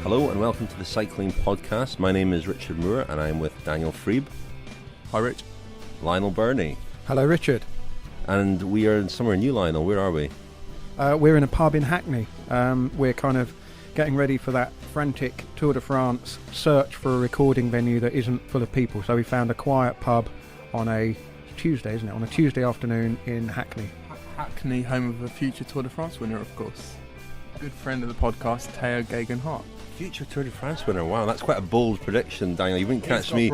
Hello and welcome to the Cycling Podcast. My name is Richard Moore and I'm with Daniel Friebe. Hi Rich. Lionel Birnie. Hello Richard. And we are somewhere new, Lionel. Where are we? We're in a pub in Hackney. We're kind of getting ready for that frantic Tour de France search for a recording venue that isn't full of people. So we found a quiet pub on a Tuesday, isn't it? On a Tuesday afternoon in Hackney. Hackney, home of a future Tour de France winner, of course. Good friend of the podcast, Teo Geoghegan-Hart. Future Tour de France winner. Wow, that's quite a bold prediction, Daniel. You wouldn't catch me.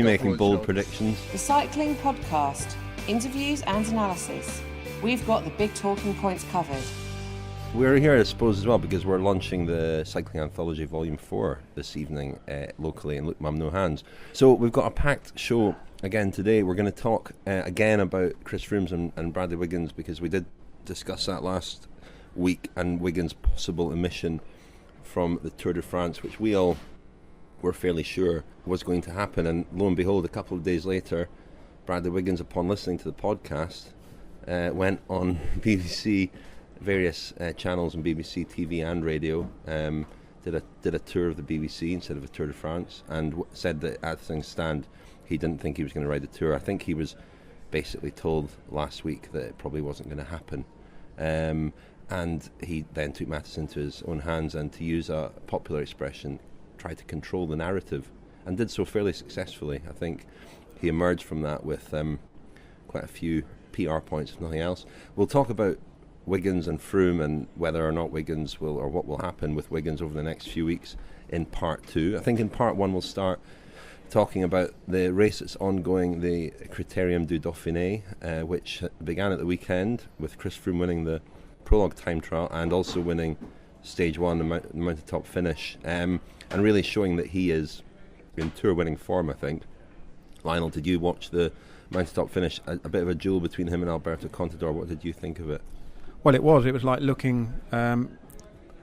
Making bold predictions. The Cycling Podcast. Interviews and analysis. We've got the big talking points covered. We're here, I suppose, as well because we're launching the Cycling Anthology Volume 4 this evening locally in Look Mum No Hands. So we've got a packed show again today. We're going to talk again about Chris Froome and Bradley Wiggins because we did discuss that last week and Wiggins' possible omission from the Tour de France, which we all were fairly sure was going to happen. And lo and behold, a couple of days later, Bradley Wiggins, upon listening to the podcast, went on BBC, various channels on BBC TV and radio, did a tour of the BBC instead of a Tour de France, and said that as things stand, he didn't think he was going to ride the Tour. I think he was basically told last week that it probably wasn't going to happen. And he then took matters into his own hands and, to use a popular expression, tried to control the narrative and did so fairly successfully. I think he emerged from that with quite a few PR points, if nothing else. We'll talk about Wiggins and Froome and whether or not Wiggins will, or what will happen with Wiggins over the next few weeks in part 2. I think in part 1 we'll start talking about the race that's ongoing, the Critérium du Dauphiné, which began at the weekend with Chris Froome winning the prologue time trial and also winning stage 1, the mountain top finish, and really showing that he is in tour winning form, I think. Lionel, did you watch the mountain top finish? A bit of a duel between him and Alberto Contador. What did you think of it? Well, it was like looking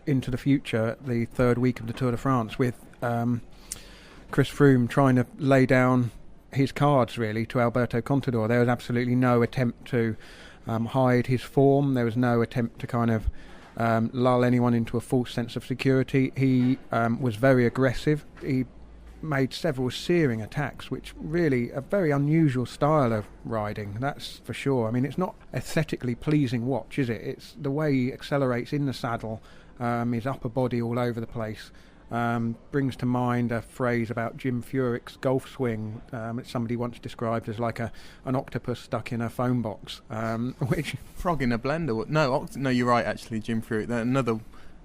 into the future, the third week of the Tour de France, with Chris Froome trying to lay down his cards really to Alberto Contador. There was absolutely no attempt to hide his form. There was no attempt to kind of lull anyone into a false sense of security. He was very aggressive. He made several searing attacks, which really a very unusual style of riding, that's for sure. I mean, it's not aesthetically pleasing watch, is it? It's the way he accelerates in the saddle, his upper body all over the place. Brings to mind a phrase about Jim Furyk's golf swing, that somebody once described as like an octopus stuck in a phone box, which Frog in a blender. No, you're right. Actually, Jim Furyk. Another,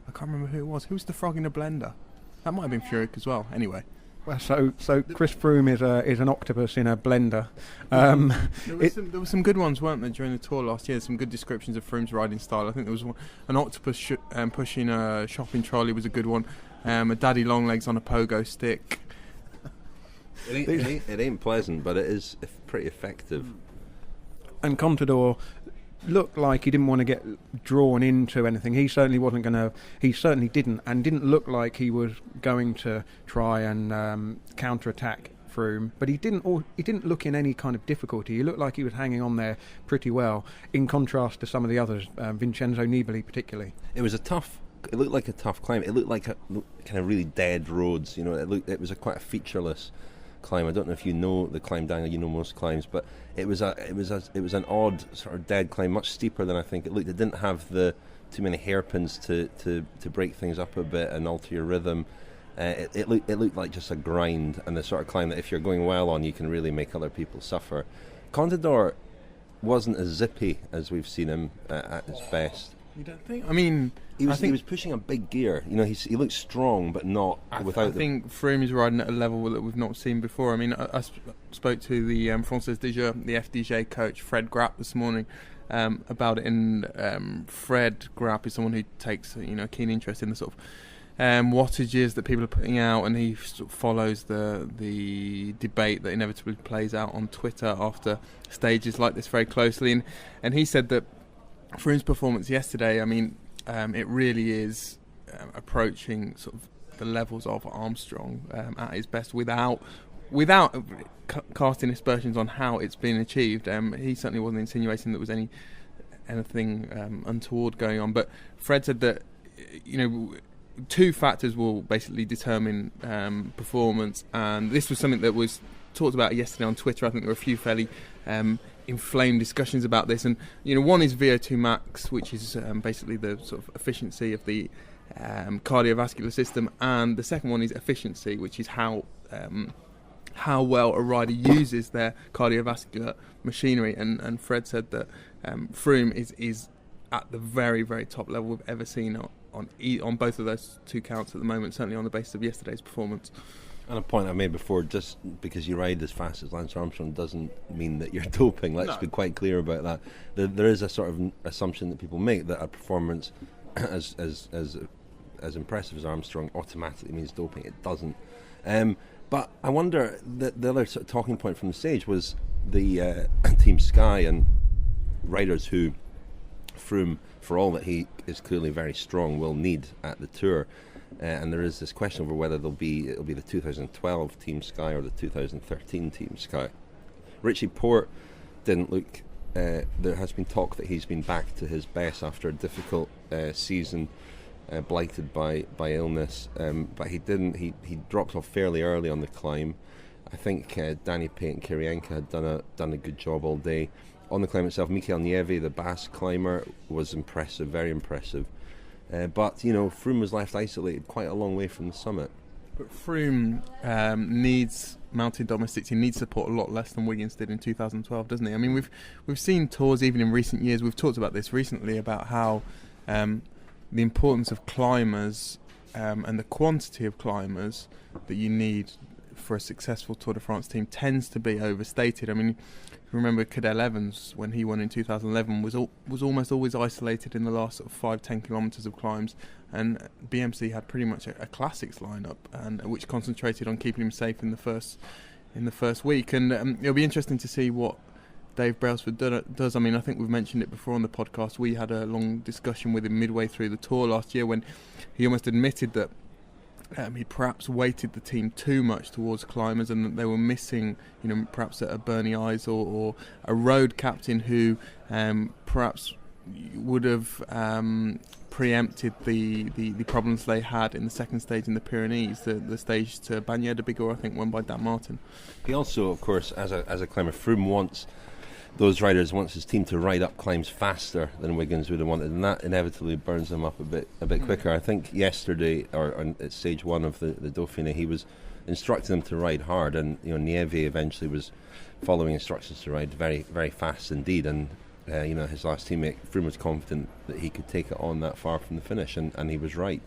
I can't remember who it was. Who's the frog in a blender? That might have been Furyk as well. Anyway. Well, so Chris Froome is an octopus in a blender. There were some good ones, weren't there, during the tour last year? Some good descriptions of Froome's riding style. I think there was an octopus pushing a shopping trolley was a good one. A daddy long legs on a pogo stick. It ain't pleasant, but it is pretty effective. And Contador looked like he didn't want to get drawn into anything. He certainly wasn't going to. He certainly didn't look like he was going to try and counter-attack Froome. But he didn't look in any kind of difficulty. He looked like he was hanging on there pretty well, in contrast to some of the others, Vincenzo Nibali particularly. It looked like a tough climb. It looked like kind of really dead roads. You know, it was quite a featureless climb. I don't know if you know the climb, Daniel. You know most climbs, but it was an odd sort of dead climb, much steeper than I think it looked. It didn't have too many hairpins to break things up a bit and alter your rhythm. It looked like just a grind, and the sort of climb that if you're going well on, you can really make other people suffer. Contador wasn't as zippy as we've seen him at his best. You don't think? I mean, he was pushing a big gear. You know, he looked strong, but not without. I think Froome is riding at a level that we've not seen before. I mean, I spoke to the Française des Jeux, the FDJ coach Fred Grapp this morning about it. And Fred Grapp is someone who takes a keen interest in the sort of wattages that people are putting out, and he sort of follows the debate that inevitably plays out on Twitter after stages like this very closely. And he said that Froome's performance yesterday, I mean, it really is approaching sort of the levels of Armstrong at his best without casting aspersions on how it's been achieved. He certainly wasn't insinuating there was anything untoward going on. But Fred said that, two factors will basically determine performance, and this was something that was talked about yesterday on Twitter. I think there were a few fairly inflamed discussions about this, and one is VO2 max, which is basically the sort of efficiency of the cardiovascular system, and the second one is efficiency, which is how well a rider uses their cardiovascular machinery. And Fred said that Froome is at the very, very top level we've ever seen on both of those two counts at the moment, certainly on the basis of yesterday's performance. And a point I made before, just because you ride as fast as Lance Armstrong doesn't mean that you're doping. Let's be quite clear about that. There is a sort of assumption that people make that a performance as impressive as Armstrong automatically means doping. It doesn't. But I wonder, the other sort of talking point from the stage was the Team Sky and riders who Froome, for all that he is clearly very strong, will need at the Tour. And there is this question over whether it'll be the 2012 Team Sky or the 2013 Team Sky. Richie Porte didn't look. There has been talk that he's been back to his best after a difficult season, blighted by illness. But he didn't. He dropped off fairly early on the climb. I think Danny Pate and Kirienka had done a good job all day. On the climb itself, Mikel Nieve, the Basque climber, was impressive, very impressive. But Froome was left isolated quite a long way from the summit. But Froome needs mountain domestics. He needs support a lot less than Wiggins did in 2012, doesn't he? I mean, we've seen tours even in recent years. We've talked about this recently about how the importance of climbers and the quantity of climbers that you need for a successful Tour de France team tends to be overstated. I mean, remember Cadel Evans, when he won in 2011, was almost always isolated in the last sort of 5-10 kilometres of climbs, and BMC had pretty much a classics lineup, and which concentrated on keeping him safe in the first week. And it'll be interesting to see what Dave Brailsford does. I mean, I think we've mentioned it before on the podcast. We had a long discussion with him midway through the Tour last year when he almost admitted that he perhaps weighted the team too much towards climbers, and that they were missing, perhaps a Birnie Eyes or a road captain who perhaps would have preempted the problems they had in the second stage in the Pyrenees, the stage to Bagnères de Bigorre, I think, won by Dan Martin. He also, of course, as a climber, Froome wants his team to ride up climbs faster than Wiggins would have wanted, and that inevitably burns them up a bit quicker. I think yesterday, or at stage one of the Dauphiné, he was instructing them to ride hard, and Nieve eventually was following instructions to ride very, very fast indeed. And his last teammate Froome was confident that he could take it on that far from the finish, and he was right.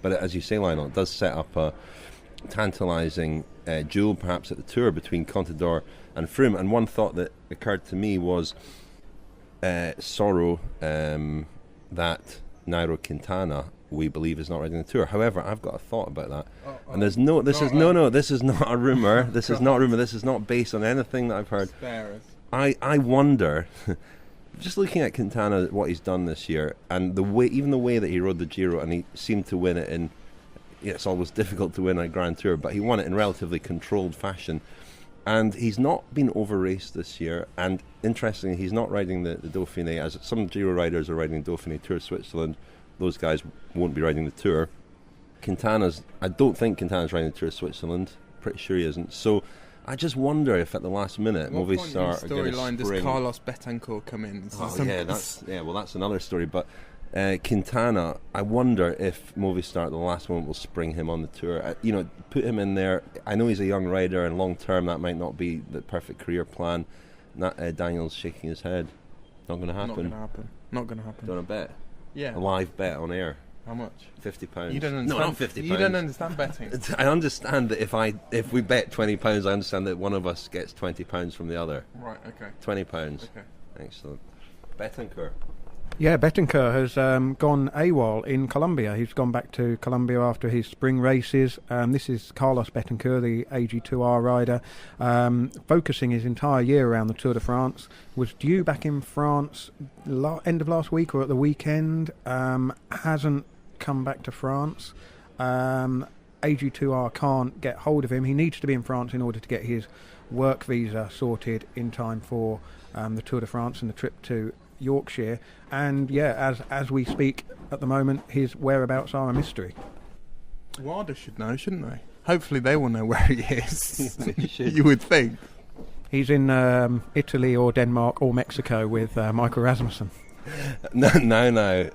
But as you say, Lionel, it does set up a tantalising duel perhaps at the Tour between Contador and Froome. And one thought that occurred to me was sorrow that Nairo Quintana, we believe, is not riding the Tour. However, I've got a thought about that, and this is not a rumour. This is not a rumour. This is not based on anything that I've heard. I wonder. Just looking at Quintana, what he's done this year, and the way that he rode the Giro, and he seemed to win it in. It's always difficult to win a Grand Tour, but he won it in relatively controlled fashion. And he's not been over-raced this year. And interestingly, he's not riding the Dauphiné, as some Giro riders are riding Dauphiné Tour Switzerland. Those guys won't be riding the Tour. I don't think Quintana's riding the Tour Switzerland. Pretty sure he isn't. So I just wonder if at the last minute Movistar are going to spring. Does Carlos Betancourt come in? That's another story. But Quintana, I wonder if Movistar at the last moment will spring him on the Tour. Put him in there. I know he's a young rider, and long term that might not be the perfect career plan. Daniel's shaking his head. Not going to happen. Not going to happen. Do you want to bet? Yeah. A live bet on air. How much? £50. You don't understand. No, not £50. You don't understand betting. I understand that if we bet £20, I understand that one of us gets £20 from the other. Right. Okay. £20. Okay. Excellent. Betancourt. Yeah, Betancourt has gone AWOL in Colombia. He's gone back to Colombia after his spring races. This is Carlos Betancourt, the AG2R rider, focusing his entire year around the Tour de France. Was due back in France end of last week or at the weekend. Hasn't come back to France. AG2R can't get hold of him. He needs to be in France in order to get his work visa sorted in time for the Tour de France and the trip to Yorkshire. And as we speak at the moment, his whereabouts are a mystery. WADA should know, shouldn't they? Hopefully they will know where he is. They should. You would think. He's in Italy or Denmark or Mexico with Michael Rasmussen. No,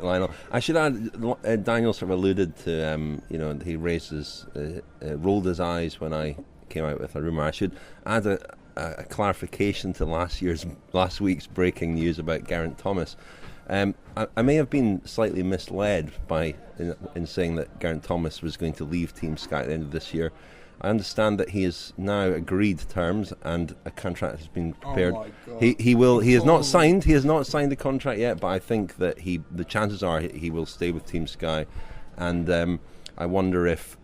Lionel. I should add, Daniel sort of alluded to, he rolled his eyes when I came out with a rumour. I should add a clarification to last week's breaking news about Geraint Thomas. I may have been slightly misled in saying that Geraint Thomas was going to leave Team Sky at the end of this year. I understand that he has now agreed terms and a contract has been prepared. Oh my God. He has not signed. He has not signed the contract yet, but I think that the chances are he will stay with Team Sky, and I wonder if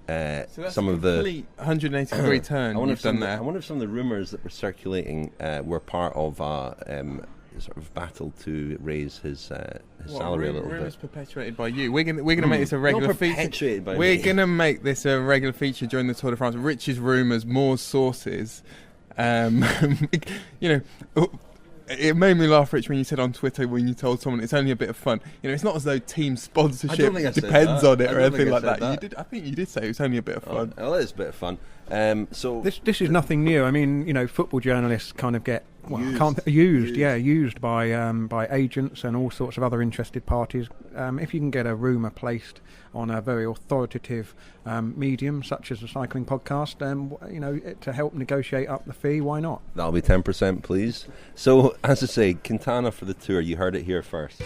some of the complete 180-degree turn you've done there. I wonder if some of the rumours that were circulating were part of sort of battle to raise his salary a little bit. Rumours perpetuated by you. We're going to make this a regular feature. We're going to make this a regular feature during the Tour de France. Rich's rumours, Moore's sources. It made me laugh, Rich, when you said on Twitter when you told someone it's only a bit of fun. It's not as though team sponsorship depends on it or anything like that. I think you did say it was only a bit of fun. Well, it is a bit of fun. So this is nothing new. I mean, football journalists kind of get used by agents and all sorts of other interested parties. If you can get a rumour placed on a very authoritative medium such as a cycling podcast, to help negotiate up the fee, why not? That'll be 10%, please. So, as I say, Quintana for the Tour. You heard it here first.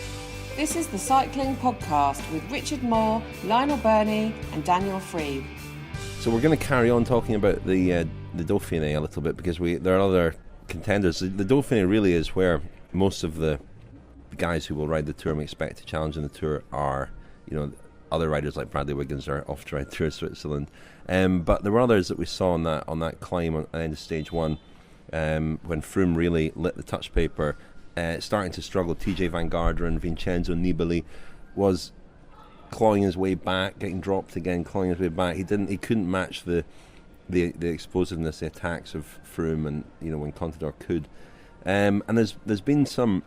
This is the Cycling Podcast with Richard Moore, Lionel Birnie and Daniel Friebe. So we're going to carry on talking about the Dauphiné a little bit because there are other contenders. The Dauphiné really is where most of the guys who will ride the Tour and we expect to challenge in the Tour are. Other riders like Bradley Wiggins are off to ride Tour of Switzerland. But there were others that we saw on that climb at the end of stage one when Froome really lit the touch paper, starting to struggle. TJ Van Garderen, Vincenzo Nibali was clawing his way back, getting dropped again, clawing his way back. He couldn't match the explosiveness, the attacks of Froome, and when Contador could. And there's been some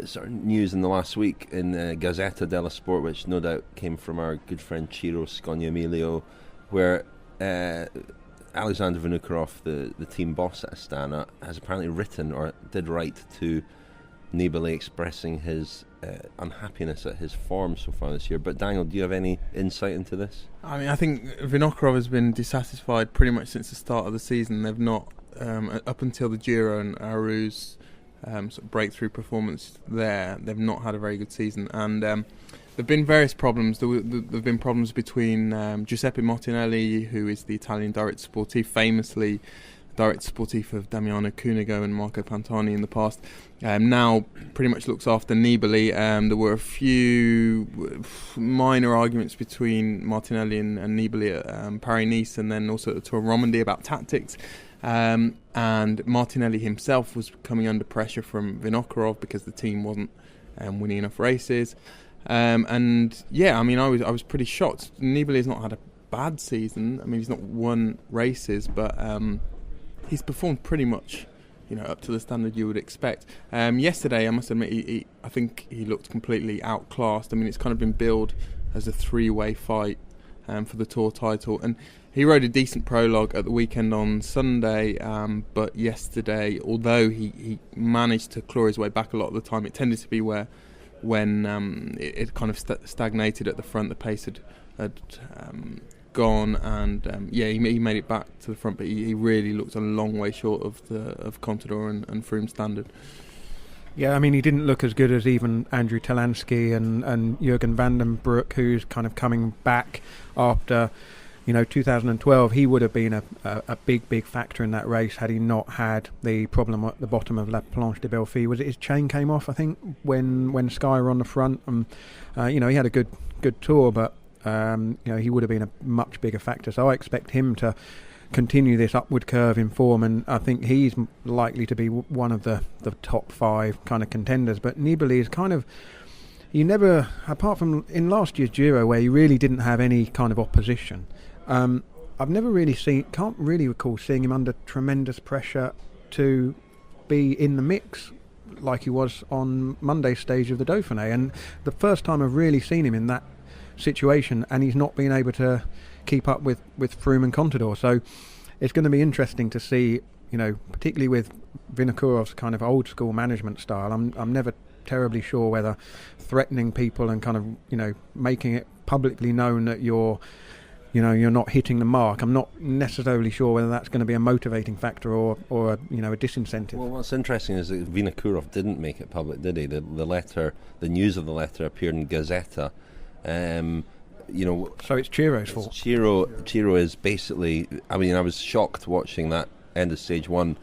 sort of news in the last week in Gazzetta dello Sport, which no doubt came from our good friend Ciro Scognamiglio, where Alexander Vinokurov, the team boss at Astana, has apparently written or did write to Nibali expressing his unhappiness at his form so far this year. But Daniel, do you have any insight into this? I mean, I think Vinokurov has been dissatisfied pretty much since the start of the season. They've not, up until the Giro and Aru's sort of breakthrough performance there, they've not had a very good season, and there have been various problems. There have been problems between Giuseppe Martinelli, who is the Italian Direttore Sportivo, famously Direttore Sportivo of Damiano Cunego and Marco Pantani in the past, now pretty much looks after Nibali. There were a few minor arguments between Martinelli and Nibali at Paris-Nice, and then also at the Tour of Romandie about tactics. And Martinelli himself was coming under pressure from Vinokurov because the team wasn't winning enough races. I was pretty shocked. Nibali has not had a bad season. I mean, he's not won races, but he's performed pretty much, up to the standard you would expect. Yesterday, I must admit, I think he looked completely outclassed. I mean, it's kind of been billed as a three-way fight for the Tour title, and he rode a decent prologue at the weekend on Sunday, but yesterday, although he managed to claw his way back a lot of the time, it tended to be when it kind of stagnated at the front, the pace had gone, and he made it back to the front, but he really looked a long way short of Contador and Froome standard. Yeah, I mean, he didn't look as good as even Andrew Talansky and Jürgen van den Broek, who's kind of coming back after 2012. He would have been a big factor in that race had he not had the problem at the bottom of La Planche de Belleville. Was it his chain came off, I think, when Sky were on the front? And he had a good tour, but he would have been a much bigger factor. So I expect him to continue this upward curve in form, and I think he's likely to be one of the top five kind of contenders. But Nibali is kind of, you never, apart from in last year's Giro where he really didn't have any kind of opposition, I've never really can't really recall seeing him under tremendous pressure to be in the mix like he was on Monday's stage of the Dauphiné. And the first time I've really seen him in that situation, and he's not been able to keep up with Froome and Contador. So it's going to be interesting to see, particularly with Vinokurov's kind of old school management style. I'm never terribly sure whether threatening people and kind of making it publicly known that you're not hitting the mark, I'm not necessarily sure whether that's going to be a motivating factor or a disincentive. Well, what's interesting is that Vinokurov didn't make it public, did he? The letter, the news of the letter appeared in Gazeta. So it's Chiro's fault. Chiro is basically. I mean, I was shocked watching that end of stage 1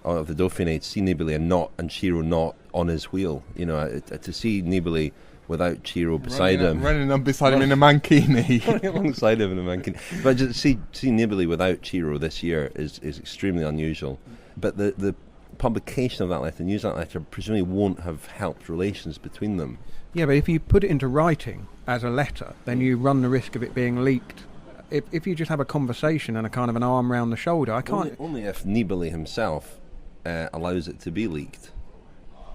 of the Dauphiné to see Nibali and Chiro not on his wheel. To see Nibali without Chiro beside him, running up beside him in a mankini, running alongside him in a mankini. But just see Nibali without Chiro this year is extremely unusual. But the publication of that letter, the news of that letter, presumably won't have helped relations between them. Yeah, but if you put it into writing as a letter, then you run the risk of it being leaked. If you just have a conversation and a kind of an arm round the shoulder, I can't. Only if Nibali himself allows it to be leaked.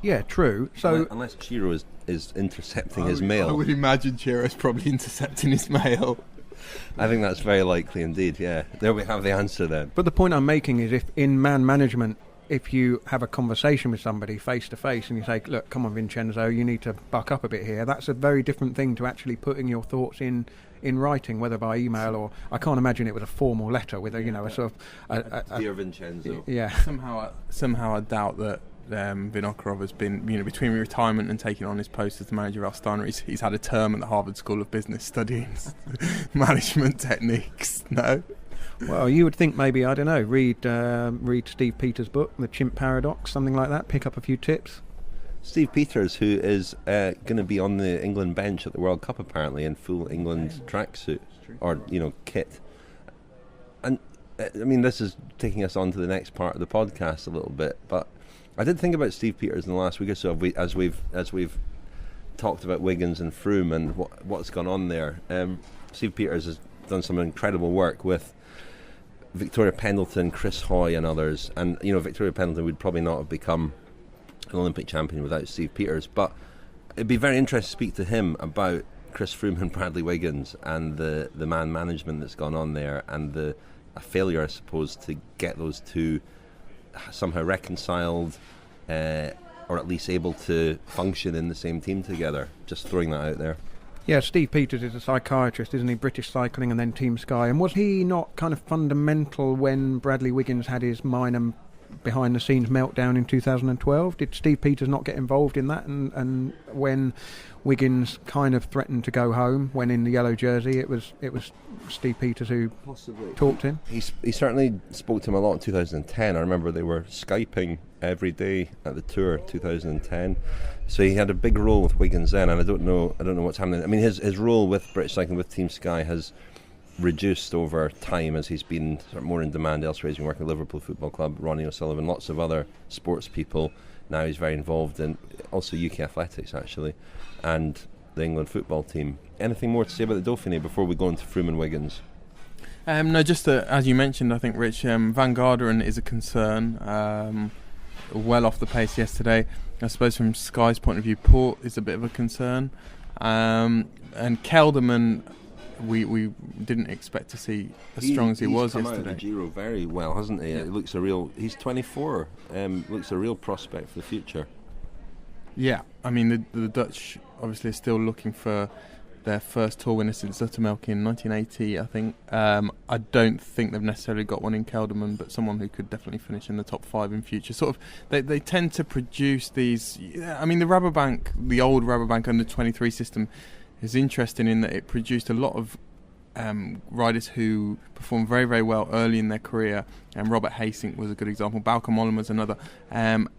Yeah, true. So unless Chiro is intercepting his mail. I would imagine Chiro's probably intercepting his mail. I think that's very likely indeed, yeah. There we have the answer then. But the point I'm making is, if in man management, if you have a conversation with somebody face to face and you say, look, come on Vincenzo, you need to buck up a bit here, that's a very different thing to actually putting your thoughts in writing, whether by email or, I can't imagine it was a formal letter with a sort of Dear Vincenzo. Yeah. Somehow I doubt that Vinokurov has been, between retirement and taking on his post as the manager of Astana, he's had a term at the Harvard School of Business studying management techniques. No. Well, you would think maybe, I don't know, read Steve Peters' book, The Chimp Paradox, something like that, pick up a few tips. Steve Peters, who is going to be on the England bench at the World Cup apparently in full England tracksuit or kit. And this is taking us on to the next part of the podcast a little bit, but I did think about Steve Peters in the last week or so as we've talked about Wiggins and Froome and what's gone on there. Steve Peters has done some incredible work with Victoria Pendleton, Chris Hoy and others, and Victoria Pendleton would probably not have become an Olympic champion without Steve Peters, but it'd be very interesting to speak to him about Chris Froome and Bradley Wiggins and the man management that's gone on there, and a failure, I suppose, to get those two somehow reconciled or at least able to function in the same team together. Just throwing that out there. Yeah, Steve Peters is a psychiatrist, isn't he? British Cycling and then Team Sky. And was he not kind of fundamental when Bradley Wiggins had his minor behind-the-scenes meltdown in 2012? Did Steve Peters not get involved in that? And when Wiggins kind of threatened to go home, when in the yellow jersey, it was Steve Peters who possibly talked to him? He certainly spoke to him a lot in 2010. I remember they were Skyping every day at the Tour 2010. So he had a big role with Wiggins then, and I don't know what's happening. I mean, his role with British Cycling, with Team Sky, has reduced over time as he's been sort of more in demand elsewhere. He's been working with Liverpool Football Club, Ronnie O'Sullivan, lots of other sports people. Now he's very involved in also UK athletics actually, and the England football team. Anything more to say about the Dauphiné before we go into Froome and Wiggins? No, just as you mentioned, I think, Rich, Van Garderen is a concern. Well off the pace yesterday. I suppose from Sky's point of view, Port is a bit of a concern. And Kelderman, we didn't expect to see as strong as he was yesterday. He's come out of the Giro very well, hasn't he? Yeah. He's 24. Looks a real prospect for the future. Yeah, I mean the Dutch obviously are still looking for their first tour winner since Zoetemelk in 1980, I think. I don't think they've necessarily got one in Kelderman, but someone who could definitely finish in the top 5 in future. Sort of, they tend to produce these. I mean, the old Rabobank under 23 system is interesting in that it produced a lot of riders who performed very, very well early in their career. And Robert Hasink was a good example. Bauke Mollema was another, and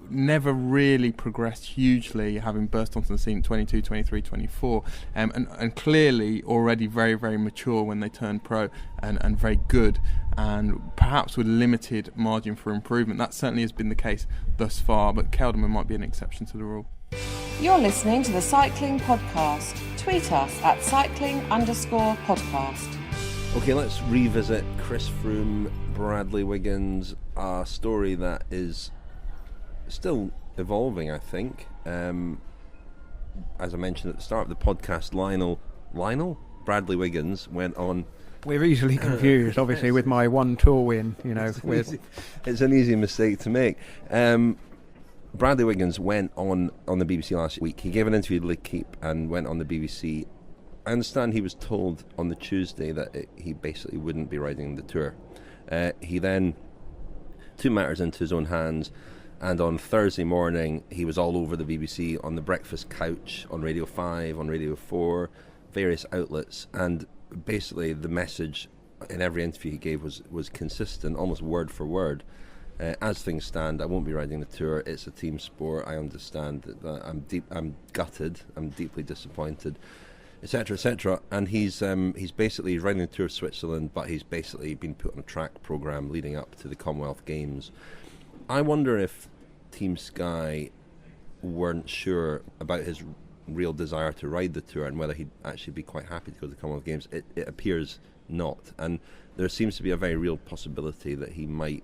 never really progressed hugely, having burst onto the scene 22, 23, 24, and clearly already very, very mature when they turned pro, and very good, and perhaps with limited margin for improvement. That certainly has been the case thus far, but Kelderman might be an exception to the rule. You're listening to the Cycling Podcast. Tweet us at cycling_podcast. Okay, let's revisit Chris Froome, Bradley Wiggins, a story that is still evolving, I think. as I mentioned at the start of the podcast, Lionel Bradley Wiggins went on. We're easily confused, obviously, with my one tour win. It's an easy mistake to make. Bradley Wiggins went on the BBC last week. He gave an interview to L'Equipe and went on the BBC. I understand he was told on the Tuesday that he basically wouldn't be riding the Tour. He then took matters into his own hands, and on Thursday morning he was all over the BBC, on the breakfast couch, on Radio 5, on Radio 4, various outlets, and basically the message in every interview he gave was consistent, almost word for word. As things stand, I won't be riding the Tour. It's a team sport. I understand that I'm gutted. I'm deeply disappointed, etc., etc. And he's basically riding the Tour of Switzerland, but he's basically been put on a track program leading up to the Commonwealth Games. I wonder if Team Sky weren't sure about his real desire to ride the Tour and whether he'd actually be quite happy to go to the Commonwealth Games. It appears not, and there seems to be a very real possibility that he might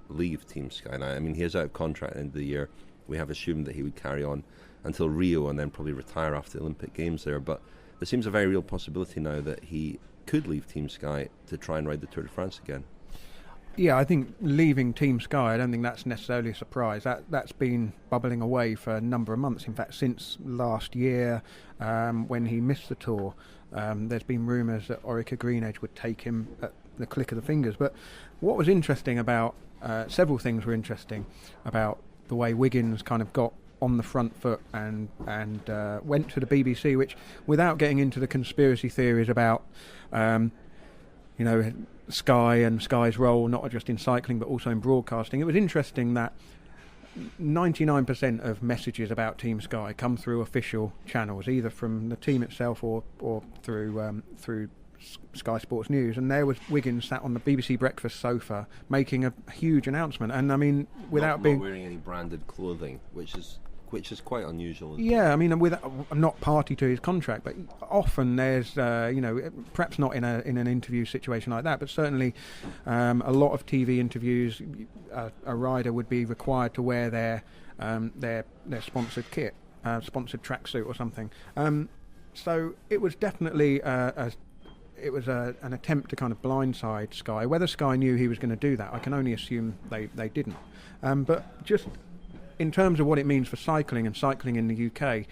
leave Team Sky. Now, I mean, he is out of contract at the end of the year. We have assumed that he would carry on until Rio and then probably retire after the Olympic Games there, but there seems a very real possibility now that he could leave Team Sky to try and ride the Tour de France again. Yeah, I think leaving Team Sky, I don't think that's necessarily a surprise. That's been bubbling away for a number of months. In fact, since last year, when he missed the Tour, there's been rumours that Orica Greenedge would take him at the click of the fingers. But what was interesting about several things were interesting about the way Wiggins kind of got on the front foot and went to the BBC, which, without getting into the conspiracy theories about Sky and Sky's role not just in cycling but also in broadcasting, it was interesting that 99% of messages about Team Sky come through official channels, either from the team itself or through Sky Sports News, and there was Wiggins sat on the BBC breakfast sofa making a huge announcement. And I mean, without not wearing any branded clothing, which is quite unusual. Yeah, I mean, I'm not party to his contract, but often there's perhaps not in an interview situation like that, but certainly a lot of TV interviews, a rider would be required to wear their sponsored kit, sponsored tracksuit or something. So it was definitely an attempt to kind of blindside Sky. Whether Sky knew he was going to do that, I can only assume they didn't. But just in terms of what it means for cycling and cycling in the UK,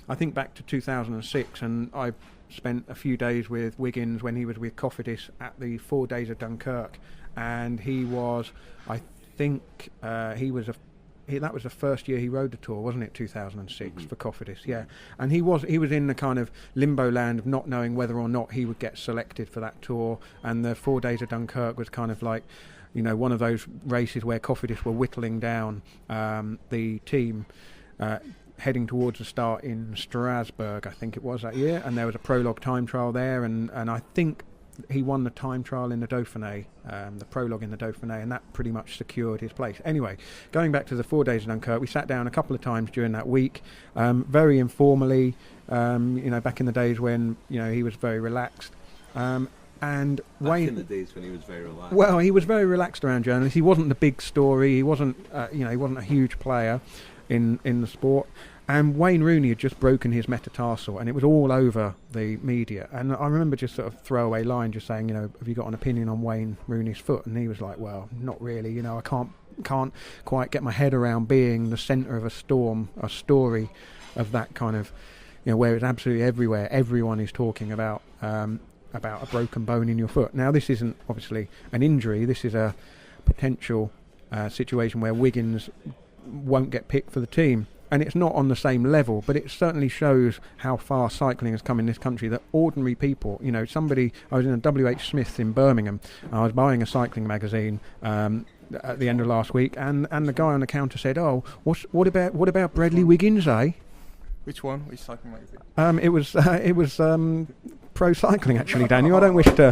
I think back to 2006, and I spent a few days with Wiggins when he was with Cofidis at the 4 Days of Dunkirk, and he was, I think, that was the first year he rode the Tour, wasn't it? 2006 for Cofidis, yeah. And he was in the kind of limbo land of not knowing whether or not he would get selected for that Tour. And the 4 Days of Dunkirk was kind of like, one of those races where Cofidis were whittling down the team, heading towards the start in Strasbourg, I think it was that year. And there was a prologue time trial there, and I think he won the time trial in the Dauphiné, the prologue in the Dauphiné, and that pretty much secured his place. Anyway, going back to the 4 Days of Dunkirk, we sat down a couple of times during that week, very informally, back in the days when, he was very relaxed. And Wayne, in the days when he was very relaxed. Well, he was very relaxed around journalists. He wasn't the big story. He wasn't, he wasn't a huge player in the sport. And Wayne Rooney had just broken his metatarsal, and it was all over the media. And I remember just sort of throwaway line, just saying, have you got an opinion on Wayne Rooney's foot? And he was like, well, not really. I can't quite get my head around being the centre of a story of that kind of, where it's absolutely everywhere. Everyone is talking about a broken bone in your foot. Now, this isn't obviously an injury. This is a potential situation where Wiggins won't get picked for the team. And it's not on the same level, but it certainly shows how far cycling has come in this country, that ordinary people, I was in a W.H. Smith's in Birmingham, I was buying a cycling magazine at the end of last week, and the guy on the counter said, what about Bradley Wiggins, eh? Which one? Which cycling magazine? It was Pro Cycling, actually, Daniel. I don't wish to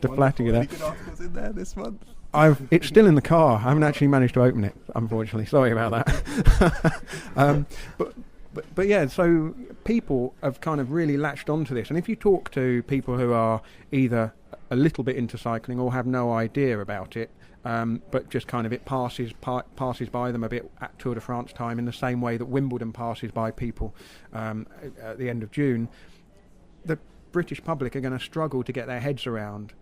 flatter you there. Good articles in there this month. It's still in the car. I haven't actually managed to open it, unfortunately. Sorry about that. But yeah, so people have kind of really latched onto this. And if you talk to people who are either a little bit into cycling or have no idea about it, but just kind of it passes by them a bit at Tour de France time, in the same way that Wimbledon passes by people at the end of June. The British public are going to struggle to get their heads around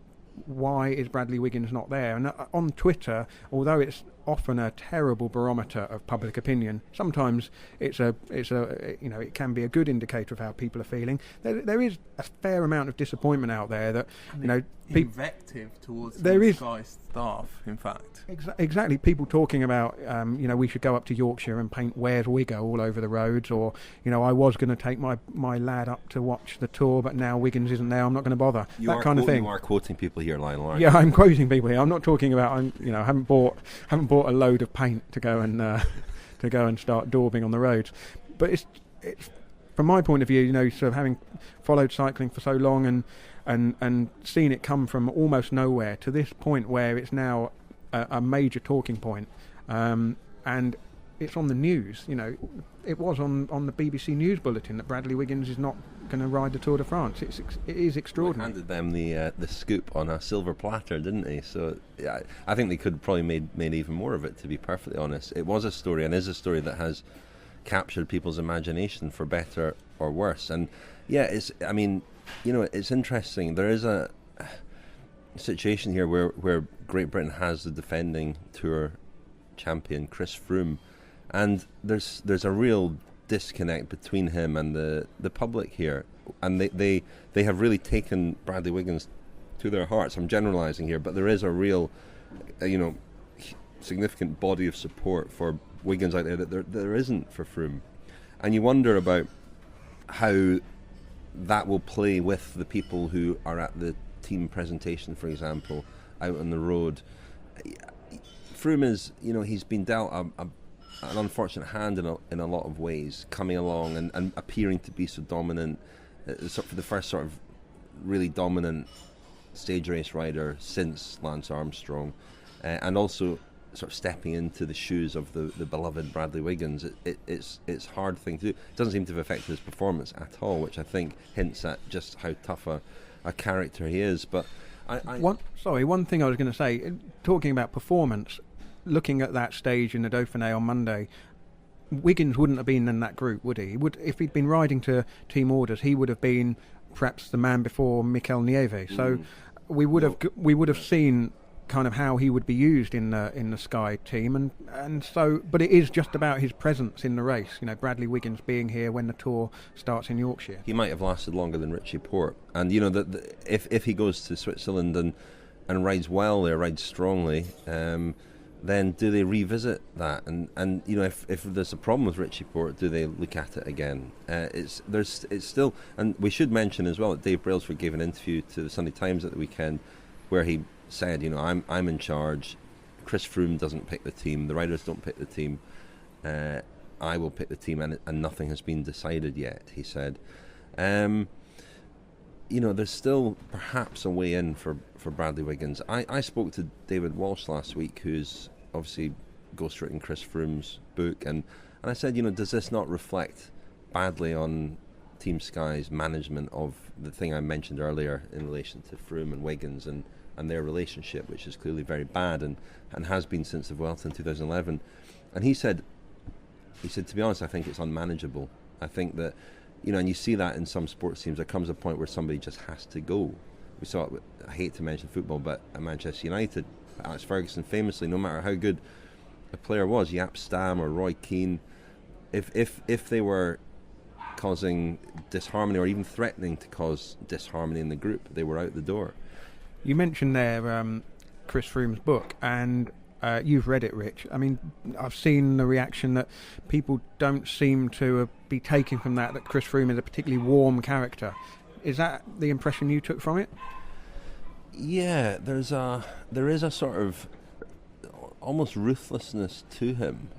why is Bradley Wiggins not there. And on Twitter, although it's often a terrible barometer of public opinion, sometimes it can be a good indicator of how people are feeling. There is a fair amount of disappointment out there that invective towards Sky staff, in fact. Exactly, people talking about we should go up to Yorkshire and paint "Where's Wiggo" all over the roads, or I was going to take my lad up to watch the Tour, but now Wiggins isn't there, I'm not going to bother. That kind of thing. You are quoting people here, Lionel, aren't you? Yeah, I'm quoting people here. I'm not talking about I haven't bought a load of paint to go and start daubing on the roads. But it's from my point of view, sort of having followed cycling for so long and seen it come from almost nowhere to this point where it's now a major talking point, and it's on the news. It was on the BBC News Bulletin that Bradley Wiggins is not going to ride the Tour de France. It is extraordinary. He handed them the scoop on a silver platter, didn't he? So yeah, I think they could probably made even more of it, to be perfectly honest. It was a story, and is a story that has captured people's imagination for better or worse. And yeah, it's interesting. There is a situation here where Great Britain has the defending Tour champion Chris Froome, and there's a real disconnect between him and the public here, and they have really taken Bradley Wiggins to their hearts. I'm generalising here, but there is a real significant body of support for Wiggins out there that there isn't for Froome, and you wonder about how that will play with the people who are at the team presentation, for example, out on the road. Froome is, he's been dealt an unfortunate hand in a lot of ways, coming along and appearing to be so dominant, for the first sort of really dominant stage race rider since Lance Armstrong, and also sort of stepping into the shoes of the beloved Bradley Wiggins. It's a hard thing to do. It doesn't seem to have affected his performance at all, which I think hints at just how tough a character he is. But one thing I was going to say, talking about performance, looking at that stage in the Dauphiné on Monday, Wiggins wouldn't have been in that group, would he? If he'd been riding to team orders, he would have been perhaps the man before Mikel Nieve. So we would have seen kind of how he would be used in the Sky team, and so, but it is just about his presence in the race. Bradley Wiggins being here when the Tour starts in Yorkshire. He might have lasted longer than Richie Porte, and if he goes to Switzerland and rides well there, rides strongly, then do they revisit that? And if there's a problem with Richie Porte, do they look at it again? It's still, and we should mention as well that Dave Brailsford gave an interview to the Sunday Times at the weekend where he said, I'm in charge. Chris Froome doesn't pick the team. The riders don't pick the team. I will pick the team, and nothing has been decided yet, he said. There's still perhaps a way in for Bradley Wiggins. I spoke to David Walsh last week, who's obviously ghostwritten Chris Froome's book, and I said, does this not reflect badly on Team Sky's management of the thing I mentioned earlier in relation to Froome and Wiggins and their relationship, which is clearly very bad and has been since the Vuelta in 2011. And he said, to be honest, I think it's unmanageable. I think that, and you see that in some sports teams, there comes a point where somebody just has to go. We saw it, I hate to mention football, but at Manchester United, Alex Ferguson famously, no matter how good a player was, Jaap Stam or Roy Keane, if they were causing disharmony or even threatening to cause disharmony in the group, they were out the door. You mentioned there Chris Froome's book, and you've read it, Rich. I mean, I've seen the reaction that people don't seem to be taking from that Chris Froome is a particularly warm character. Is that the impression you took from it? Yeah, there is a sort of almost ruthlessness to him.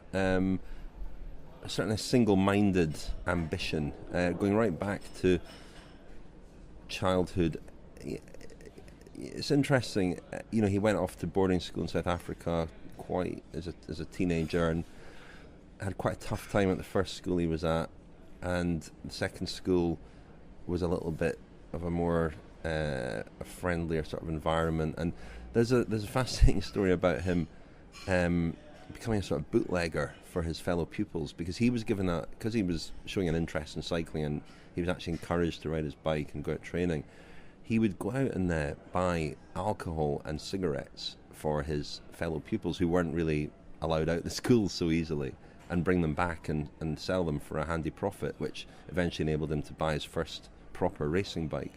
Certainly a single-minded ambition, going right back to childhood. It's interesting, he went off to boarding school in South Africa quite as a teenager and had quite a tough time at the first school he was at, and the second school was a little bit of a more a friendlier sort of environment. And there's a fascinating story about him becoming a sort of bootlegger for his fellow pupils, because he was because he was showing an interest in cycling and he was actually encouraged to ride his bike and go out training. He would go out and buy alcohol and cigarettes for his fellow pupils who weren't really allowed out the school so easily, and bring them back and sell them for a handy profit, which eventually enabled him to buy his first proper racing bike.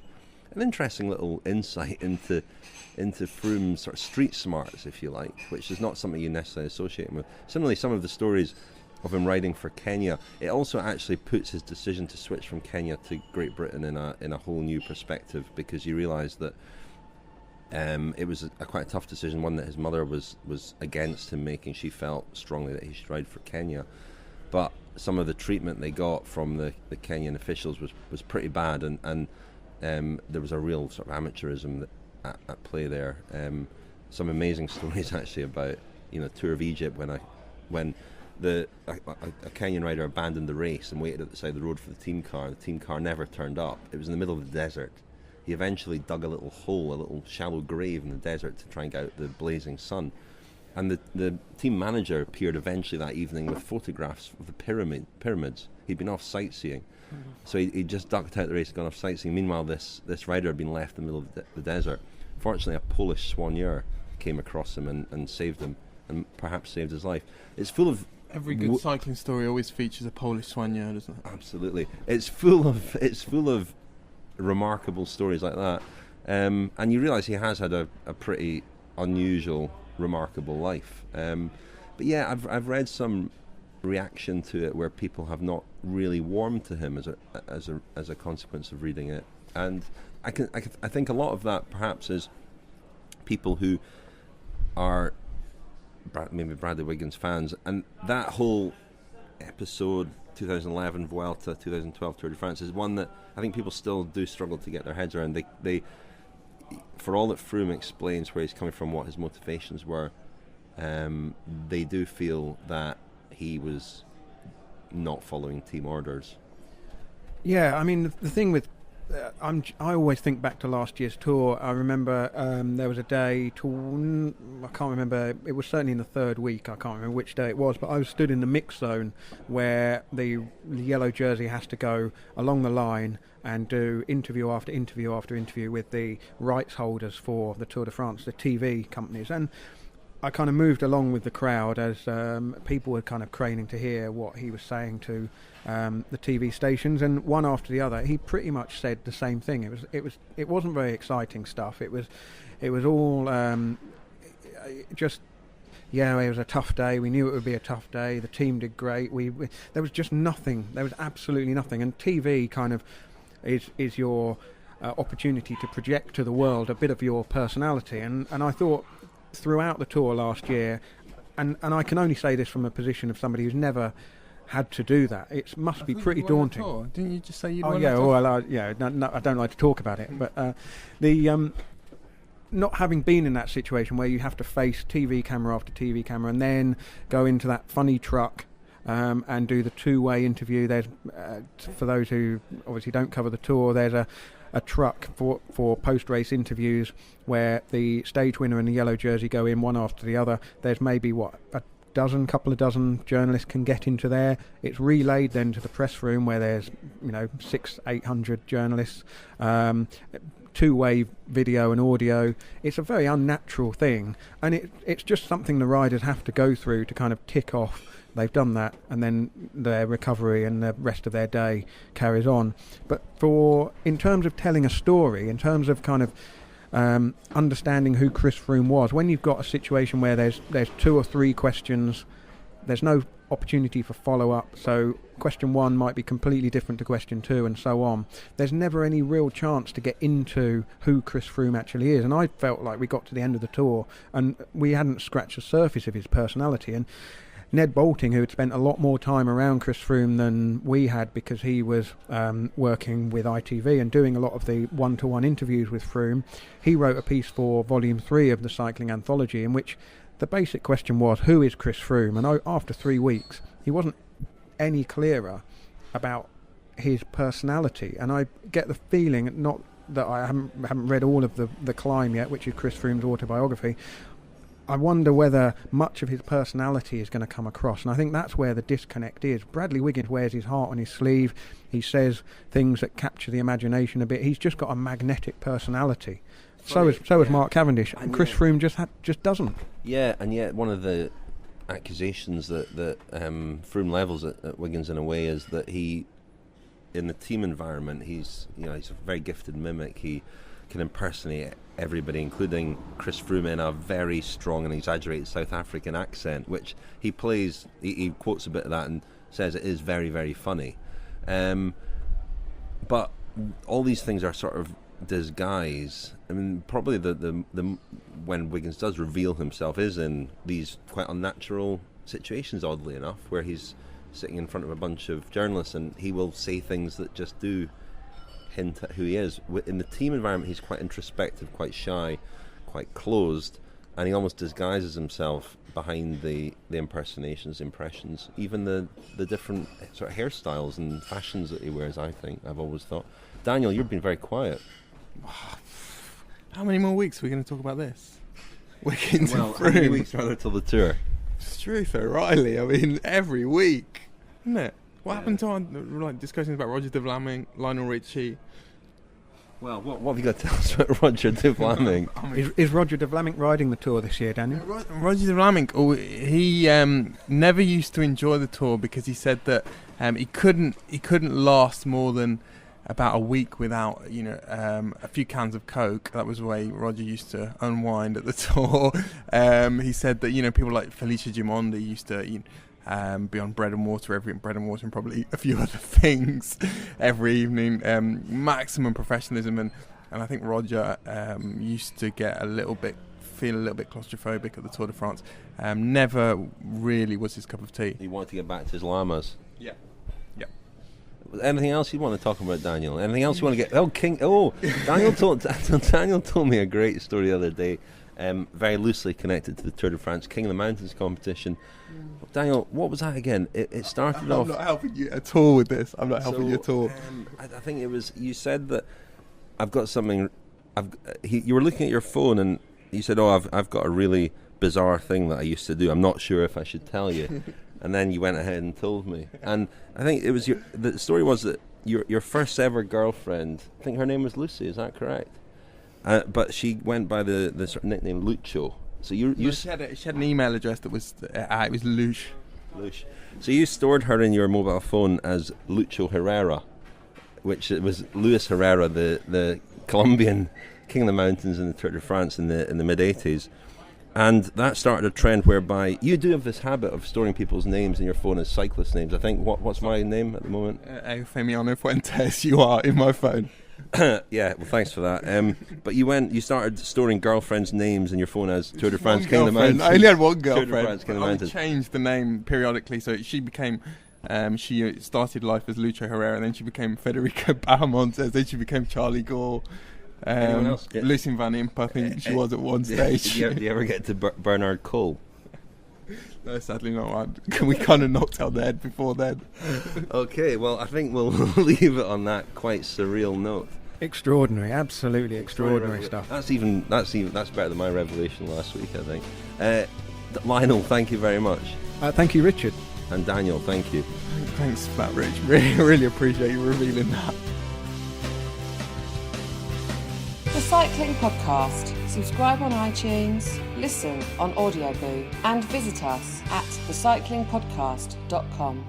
An interesting little insight into Froome's sort of street smarts, if you like, which is not something you necessarily associate him with. Similarly, some of the stories of him riding for Kenya, it also actually puts his decision to switch from Kenya to Great Britain in a whole new perspective, because you realise that it was quite a tough decision, one that his mother was against him making. She felt strongly that he should ride for Kenya, but some of the treatment they got from the Kenyan officials was pretty bad, and there was a real sort of amateurism at play there. Some amazing stories actually about Tour of Egypt when a Kenyan rider abandoned the race and waited at the side of the road for the team car. The team car never turned up. It was in the middle of the desert. He eventually dug a little hole, a little shallow grave in the desert to try and get out the blazing sun. And the team manager appeared eventually that evening with photographs of the pyramids. He'd been off sightseeing. Mm-hmm. So he just ducked out the race and gone off sightseeing. Meanwhile, this rider had been left in the middle of the desert. Fortunately, a Polish soigneur came across him and saved him, and perhaps saved his life. It's full of... Every good cycling story always features a Polish soigneur, doesn't it? Absolutely. It's full of remarkable stories like that. And you realise he has had a pretty unusual, remarkable life. But yeah, I've read some reaction to it where people have not really warmed to him as a consequence of reading it, and I think a lot of that perhaps is people who are maybe Bradley Wiggins fans, and that whole episode 2011 Vuelta, 2012 Tour de France is one that I think people still do struggle to get their heads around. They for all that Froome explains where he's coming from, what his motivations were, they do feel that he was not following team orders. Yeah, I mean, the thing with I always think back to last year's tour. I remember there was a day, I can't remember, it was certainly in the third week, I can't remember which day it was, but I was stood in the mix zone where the yellow jersey has to go along the line and do interview after interview after interview with the rights holders for the Tour de France, the TV companies, and I kind of moved along with the crowd as people were kind of craning to hear what he was saying to the TV stations, and one after the other, he pretty much said the same thing. It wasn't very exciting stuff. It was all just, yeah, it was a tough day. We knew it would be a tough day. The team did great. There was just nothing. There was absolutely nothing. And TV kind of is your opportunity to project to the world a bit of your personality. And I thought, throughout the tour last year, and I can only say this from a position of somebody who's never had to do that, it must be pretty daunting. Didn't you just say you'd won the tour? Well, I don't like to talk about it, but the not having been in that situation where you have to face TV camera after TV camera and then go into that funny truck and do the two-way interview. There's for those who obviously don't cover the tour, there's a truck for post-race interviews where the stage winner and the yellow jersey go in one after the other. There's maybe couple of dozen journalists can get into there. It's relayed then to the press room where there's 600-800 journalists, two-way video and audio. It's a very unnatural thing, and it's just something the riders have to go through to kind of tick off. They've done that, and then their recovery and the rest of their day carries on. But in terms of telling a story, in terms of kind of understanding who Chris Froome was, when you've got a situation where there's 2 or 3 questions, there's no opportunity for follow-up, so question 1 might be completely different to question 2 and so on. There's never any real chance to get into who Chris Froome actually is, and I felt like we got to the end of the tour and we hadn't scratched the surface of his personality. And Ned Boulting, who had spent a lot more time around Chris Froome than we had because he was working with ITV and doing a lot of the one-to-one interviews with Froome, he wrote a piece for Volume 3 of the Cycling Anthology in which the basic question was, who is Chris Froome? And after 3 weeks, he wasn't any clearer about his personality. And I get the feeling, not that I haven't read all of the climb yet, which is Chris Froome's autobiography. I wonder whether much of his personality is going to come across, and I think that's where the disconnect is. Bradley Wiggins wears his heart on his sleeve. He says things that capture the imagination a bit. He's just got a magnetic personality. So is Mark Cavendish, and Chris Froome just doesn't. Yeah, and yet one of the accusations that Froome levels at Wiggins in a way is that he, in the team environment, he's a very gifted mimic. He can impersonate everybody, including Chris Froome, in a very strong and exaggerated South African accent, which he plays. He quotes a bit of that and says it is very, very funny. But all these things are sort of disguise. I mean, probably the when Wiggins does reveal himself is in these quite unnatural situations, oddly enough, where he's sitting in front of a bunch of journalists and he will say things that just do hint at who he is. In the team environment, he's quite introspective, quite shy, quite closed, and he almost disguises himself behind the impersonations, impressions, even the different sort of hairstyles and fashions that he wears. I've always thought. Daniel, you've been very quiet. How many more weeks are we going to talk about this? Wiggins Well, and how many Froome. weeks rather till the tour? It's true, though, Riley. I mean, every week, isn't it? What happened to our discussions about Roger de Vlaming, Lionel Richie? Well, what have you got to tell us about Roger de Vlaming? Is Roger de Vlaming riding the Tour this year, Daniel? Roger de Vlaming, he never used to enjoy the Tour because he said that he couldn't last more than about a week without a few cans of Coke. That was the way Roger used to unwind at the Tour. He said that people like Felicia Gimondi used to be on bread and water and probably a few other things every evening. Maximum professionalism, and I think Roger used to feel a little bit claustrophobic at the Tour de France. Never really was his cup of tea. He wanted to get back to his llamas. Yeah. Anything else you want to talk about, Daniel? Anything else you want to get? Daniel told me a great story the other day, very loosely connected to the Tour de France King of the Mountains competition. Daniel, what was that again? It started off. I'm not helping you at all with this. I'm not helping you at all. I think it was. You said that I've got something. You were looking at your phone and you said, "Oh, I've got a really bizarre thing that I used to do. I'm not sure if I should tell you." And then you went ahead and told me. And I think it was the story was that your first ever girlfriend, I think her name was Lucy, is that correct? But she went by the sort of nickname Lucho. So she had an email address that was it was Lush. So you stored her in your mobile phone as Lucho Herrera, which it was Luis Herrera, the Colombian King of the Mountains in the Tour de France in the mid-80s. And that started a trend whereby you do have this habit of storing people's names in your phone as cyclist names. I think, what's my name at the moment? Eufemiano Fuentes, you are in my phone. Yeah, well, thanks for that. But you started storing girlfriends' names in your phone as Tour de France King of the Mountains. I only had one girlfriend. Tour de France King of the Mountains. I changed the name periodically, so she became... she started life as Lucho Herrera, and then she became Federica Bahamontes, then she became Charlie Gore. Anyone else? Lucien Van Imp, I think she was at one stage. Did you ever get to Bernard Cole? No, sadly not. We kind of knocked out the head before then. Okay, well, I think we'll leave it on that quite surreal note. Extraordinary, absolutely extraordinary stuff. That's better than my revelation last week, I think. Lionel, thank you very much. Thank you, Richard. And Daniel, thank you. Thanks for that, Rich. Really appreciate you revealing that. The Cycling Podcast. Subscribe on iTunes, listen on Audioboo, and visit us at thecyclingpodcast.com.